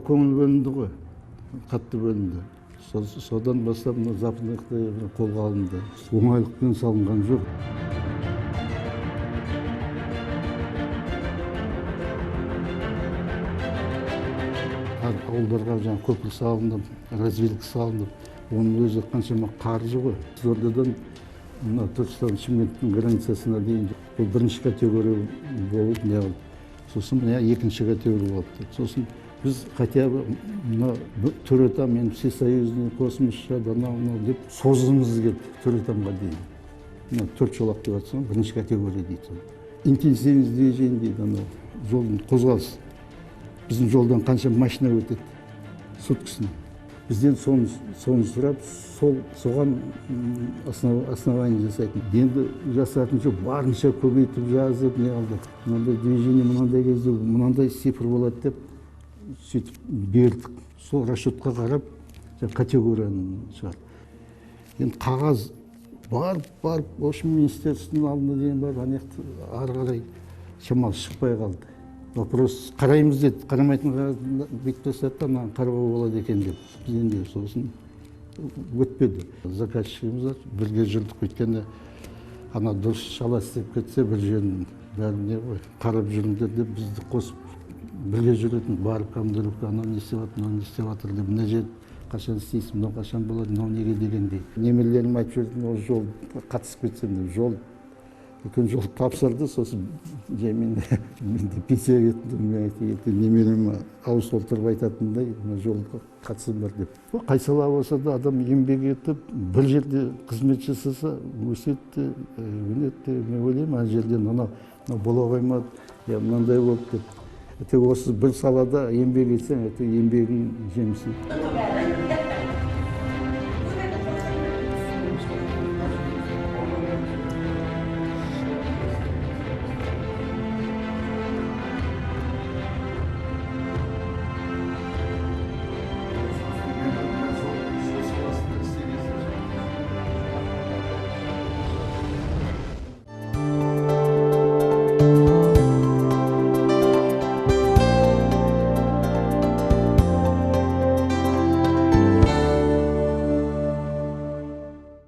жолға көңіл бөлінді ғой, қатты бөлінді. Содан бастап западныйды қолға алынды. Оңайлықпен салынған жоқ. Ауылдарға жаңа көпір салынып, развилка салынып, оның өзі қаншама қаржы ғой. Қызылордадан Түркістан Шымкенттің границасына дейін бұл бірінші категория болып неғылды. Сосын екінші категория болыпты. Сосын біз хотя бы Төретам, мен всесоюзный космосша деп созғымыз келді Төретамға дейін. 4 жолақ деп жатсам, бірінші категория дейді. Интенсивность движение дейді, жолдың қозғалысы. Біздің жолдан қанша машина өтеді суткасына. Бізден соны сұрап, соған основание жасайтын. Енді жасатын жоқ, барынша көбейтіп жазып, не алды. Мынандай движение, мынандай кезде, мынандай цифр болады деп сөйтіп бердік. Сол расчетқа қарап, категорияны шығарды. Енді қағаз барып, Общем министерствоның алдына дейін бар, ары қарай шамалы шықпай қалды. Вопрос қараймыз деді, қарамайтын бүйтіп тастады, қарауға болады екен деп. Біз енді сосын өтпеді. Заказчигіміз бірге жүрдік, өйткені дұрыс шала істеп кетсе, бір жерін бәріне қарап жүріңдер деп бізді қосып бірге жүретін, барып командировка не істеп жатыр деп, мына жер қашан істейсің, мынау қашан болады, мынау неге дегендей. Немелерім айтып жүрдім, ол жол қатысып кетсем деп, жол жол тапсырды, сосын мен де пенсияға кеттім, немерем ауыз толтырып айтатындай, жолға қатысым бар деп. Қай сала болса да адам еңбек етіп, бір жерде қызмет жасаса, өсетті, өнетті, мен ойлаймын, ана жерден бола қоймады, мынандай болды деп. Осы бір салада еңбек етсең, еңбегің жемісі.